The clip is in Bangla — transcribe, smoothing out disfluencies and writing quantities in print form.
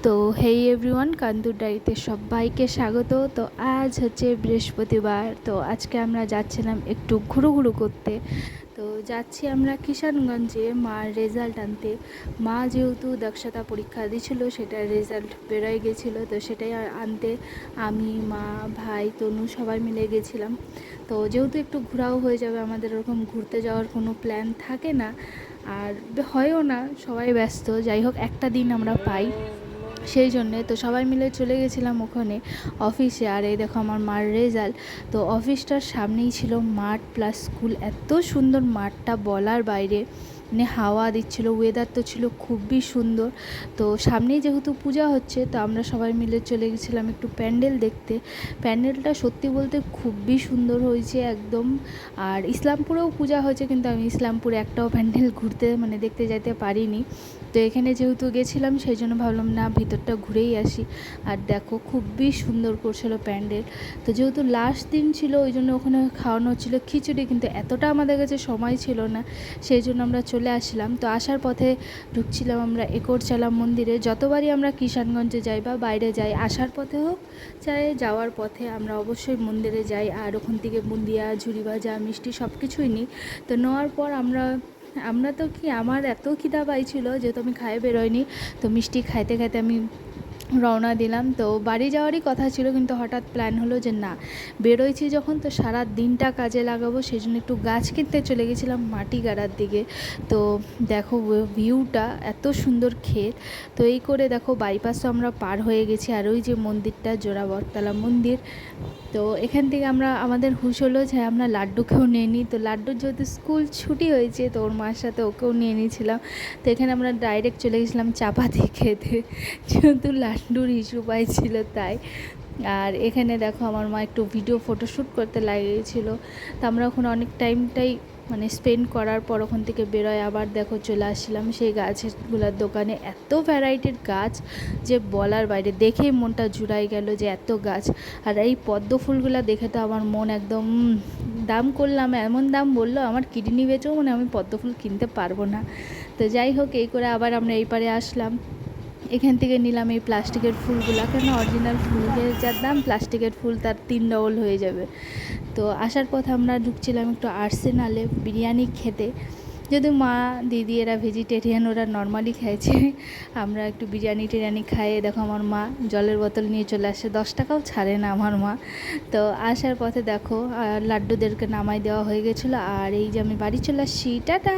তো হেই এভরিওয়ান, কান্দুর ডায়েরিতে সবাইকে স্বাগত। তো আজ হচ্ছে বৃহস্পতিবার। তো আজকে আমরা যাচ্ছিলাম একটু ঘুরু করতে। তো যাচ্ছি আমরা কিষানগঞ্জে মার রেজাল্ট আনতে। মা যেহেতু দক্ষতা পরীক্ষা দিয়েছিল, সেটার রেজাল্ট বেরোয় গেছিলো, তো সেটাই আনতে আমি, মা, ভাই, তনু সবাই মিলে গেছিলাম। তো যেহেতু একটু ঘোরাও হয়ে যাবে, আমাদের ওরকম ঘুরতে যাওয়ার কোনো প্ল্যান থাকে না, আর হয়ও না, সবাই ব্যস্ত। যাই হোক, একটা দিন আমরা পাই, সেই জন্যে তো সবাই মিলে চলে গেছিলাম ওখানে অফিসে। আর এই দেখো আমার মার রেজাল্ট। তো অফিসটার সামনেই ছিল মাঠ প্লাস স্কুল। এত সুন্দর মাঠটা বলার বাইরে, মানে হাওয়া দিচ্ছিলো, ওয়েদার তো ছিল খুবই সুন্দর। তো সামনেই যেহেতু পূজা হচ্ছে, তো আমরা সবাই মিলে চলে গেছিলাম একটু প্যান্ডেল দেখতে। প্যান্ডেলটা সত্যি বলতে খুবই সুন্দর হয়েছে একদম। আর ইসলামপুরেও পূজা হয়েছে, কিন্তু আমি ইসলামপুরে একটাও প্যান্ডেল ঘুরতে দেখতে যেতে পারিনি। তো এখানে যেহেতু গেছিলাম, সেই জন্য ভাবলাম না, ভিতরটা ঘুরেই আসি। আর দেখো খুবই সুন্দর করছিল প্যান্ডেল। তো যেহেতু লাস্ট দিন ছিল, ওই জন্য ওখানে খাওয়ানো হচ্ছিল খিচুড়ি, কিন্তু এতটা আমাদের কাছে সময় ছিল না, সেই জন্য আমরা চলে আসলাম। তো আসার পথে ঢুকছিলাম আমরা একরচালা মন্দিরে। যতবারই আমরা কিষানগঞ্জে যাই বা বাইরে যাই, আসার পথে হোক চাই যাওয়ার পথে, আমরা অবশ্যই মন্দিরে যাই। আর ওখান থেকে বুন্দিয়া, ঝুড়ি ভাজা, মিষ্টি সব কিছুই নিই। তো নেওয়ার পর আমরা তো কি, আমার এত খিদা পাইছিল, যেহেতু আমি খাইয়ে বেরোয়নি, তো মিষ্টি খাইতে খাইতে আমি রওনা দিলাম। তো বাড়ি যাওয়ারই কথা ছিল, কিন্তু হঠাৎ প্ল্যান হলো যে না, বেরোইছি যখন, তো সারা দিনটা কাজে লাগাবো, সেই জন্য একটু গাছ কিনতে চলে গেছিলাম মাটি গাড়ার দিকে। তো দেখো ভিউটা এত সুন্দর, ক্ষেত। তো এই করে দেখো বাইপাসও আমরা পার হয়ে গেছি। আর ওই যে মন্দিরটা, জোড়াবরতলা মন্দির। তো এখান থেকে আমাদের হুঁশ হলো যে আমরা লাড্ডুকেও নিয়ে নিই। তো লাড্ডুর যেহেতু স্কুল ছুটি হয়েছে, তো ওর মার সাথে ওকেও নিয়ে নিয়েছিলাম। তো এখানে আমরা ডাইরেক্ট চলে গেছিলাম চাপাতি খেতে, যেহেতু লাড্ডুর ইস্যু পাইছিল তাই। আর এখানে দেখো আমার মা একটু ভিডিও ফটোশ্যুট করতে লাগিয়েছিলো। তো আমরা ওখানে অনেক টাইমটাই স্পেন্ড করার পর ওখান থেকে বেরোয় আবার দেখো চলে আসছিলাম সেই গাছগুলোর দোকানে। এত ভ্যারাইটির গাছ যে বলার বাইরে, দেখেই মনটা জুড়াই গেল যে এত গাছ। আর এই পদ্ম ফুলগুলো দেখে তো আমার মন একদম, দাম করলাম, এমন দাম বললো, আমার কিডনি বেচেও আমি পদ্ম ফুল কিনতে পারবো না। তো যাই হোক, এই করে আবার আমরা এই পারে আসলাম। এখান থেকে নিলাম এই প্লাস্টিকের ফুলগুলো, কেন অরিজিনাল ফুলের যার দাম, প্লাস্টিকের ফুল তার 3 ডবল হয়ে যাবে। তো আসার পথে আমরা ঢুকছিলাম একটু আর্সেনালে বিরিয়ানি খেতে। যদি মা, দিদি এরা ভেজিটেরিয়ান, ওরা নর্মালি খাইছে, আমরা একটু বিরিয়ানি খাইয়ে দেখো আমার মা জলের বোতল নিয়ে চলে আসে, 10 টাকাও ছাড়ে না আমার মা। তো আসার পথে দেখো লাড্ডুদেরকে নামাই দেওয়া হয়ে গেছিলো। আর এই যে আমি বাড়ি চলে আসছি, টাটা।